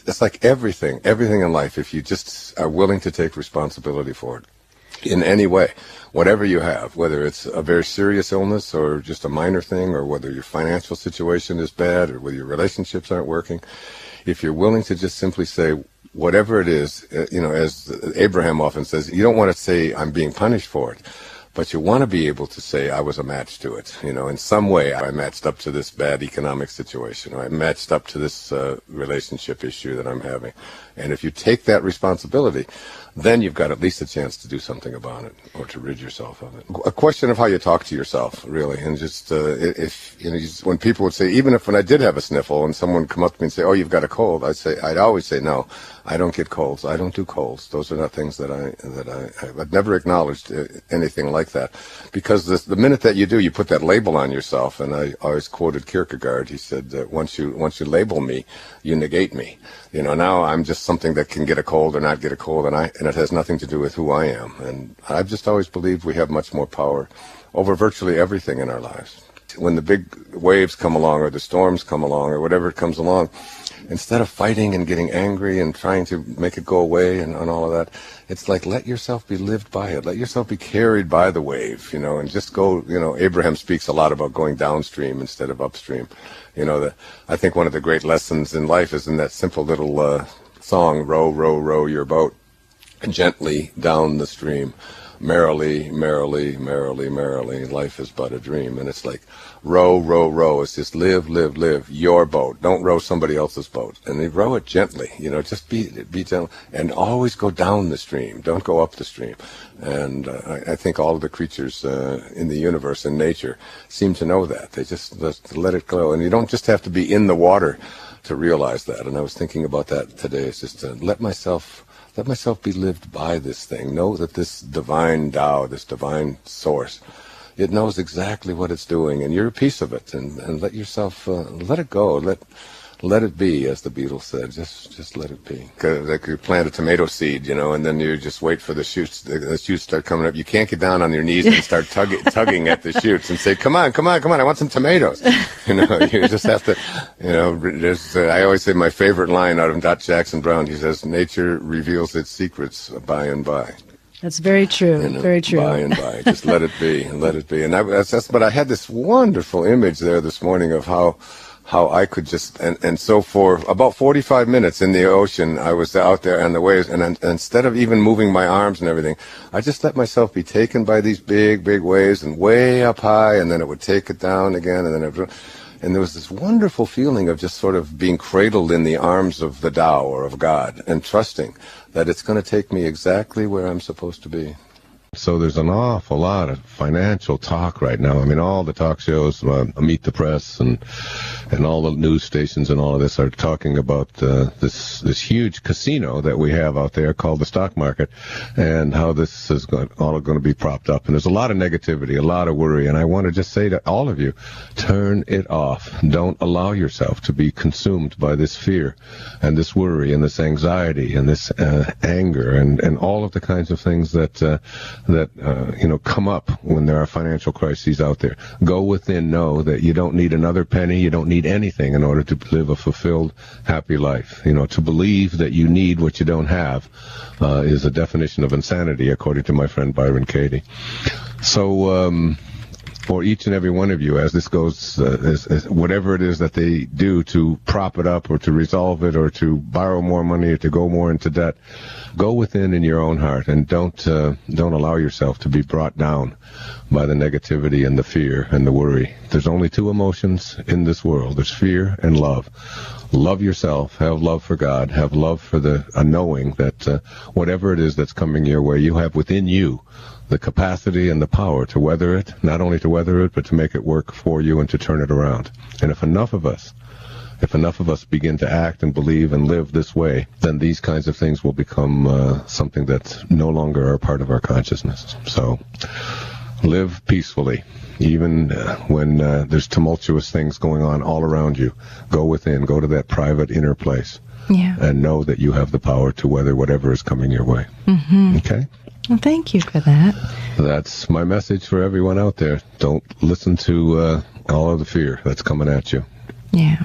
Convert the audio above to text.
it's like everything in life, if you just are willing to take responsibility for it in any way, whatever you have, whether it's a very serious illness or just a minor thing, or whether your financial situation is bad or whether your relationships aren't working, if you're willing to just simply say, whatever it is, as Abraham often says, you don't want to say, I'm being punished for it, but you want to be able to say, I was a match to it. In some way, I matched up to this bad economic situation, or I matched up to this relationship issue that I'm having. And if you take that responsibility, then you've got at least a chance to do something about it, or to rid yourself of it. A question of how you talk to yourself, really, and just when people would say, even when I did have a sniffle, and someone would come up to me and say, "Oh, you've got a cold," I'd always say, "No, I don't get colds. I don't do colds. Those are not things that I've never acknowledged anything like that, because the minute that you do, you put that label on yourself." And I always quoted Kierkegaard. He said that once you label me, you negate me. Now I'm just something that can get a cold or not get a cold, and it has nothing to do with who I am. And I've just always believed we have much more power over virtually everything in our lives. When the big waves come along, or the storms come along, or whatever comes along, instead of fighting and getting angry and trying to make it go away and all of that, it's like, let yourself be lived by it. Let yourself be carried by the wave, and just go, Abraham speaks a lot about going downstream instead of upstream. I think one of the great lessons in life is in that simple little song, row, row, row your boat gently down the stream. Merrily, merrily, merrily, merrily, life is but a dream. And it's like, row, row, row. It's just live, live, live your boat. Don't row somebody else's boat. And they row it gently, just be gentle. And always go down the stream. Don't go up the stream. And I think all of the creatures in the universe and nature seem to know that. They just let it go. And you don't just have to be in the water to realize that. And I was thinking about that today. It's just to let myself be lived by this thing. Know that this divine Tao, this divine source, it knows exactly what it's doing, and you're a piece of it. And let yourself let it go. Let it be, as the Beatles said. Just let it be. Like you plant a tomato seed, and then you just wait for the shoots. The shoots start coming up. You can't get down on your knees and start tugging at the shoots and say, "Come on, come on, come on! I want some tomatoes." You just have to. I always say my favorite line out of Dot Jackson Brown. He says, "Nature reveals its secrets by and by." That's very true. Very true. By and by, just let it be, and let it be. And but I had this wonderful image there this morning of how I could just, and so for about 45 minutes in the ocean, I was out there on the waves, and instead of even moving my arms and everything, I just let myself be taken by these big, big waves, and way up high, and then it would take it down again, and there was this wonderful feeling of just sort of being cradled in the arms of the Tao, or of God, and trusting that it's going to take me exactly where I'm supposed to be. So there's an awful lot of financial talk right now. I mean, all the talk shows, Meet the Press, and all the news stations and all of this are talking about this huge casino that we have out there called the stock market, and how this is all going to be propped up. And there's a lot of negativity, a lot of worry. And I want to just say to all of you, turn it off. Don't allow yourself to be consumed by this fear and this worry and this anxiety and this anger and all of the kinds of things that come up when there are financial crises out there. Go within, know that you don't need another penny, you don't need anything in order to live a fulfilled, happy life. To believe that you need what you don't have is a definition of insanity, according to my friend Byron Katie. So, for each and every one of you, as this goes, whatever it is that they do to prop it up, or to resolve it, or to borrow more money, or to go more into debt, go within in your own heart, and don't allow yourself to be brought down by the negativity and the fear and the worry. There's only two emotions in this world. There's fear and love. Love yourself, have love for God, have love for a knowing that whatever it is that's coming your way, you have within you the capacity and the power to weather it, not only to weather it, but to make it work for you and to turn it around. And if enough of us begin to act and believe and live this way, then these kinds of things will become something that's no longer a part of our consciousness. So live peacefully, even when there's tumultuous things going on all around you. Go within, go to that private inner place, and know that you have the power to weather whatever is coming your way. Mm-hmm. Okay? Well, thank you for that. That's my message for everyone out there. Don't listen to all of the fear that's coming at you. Yeah.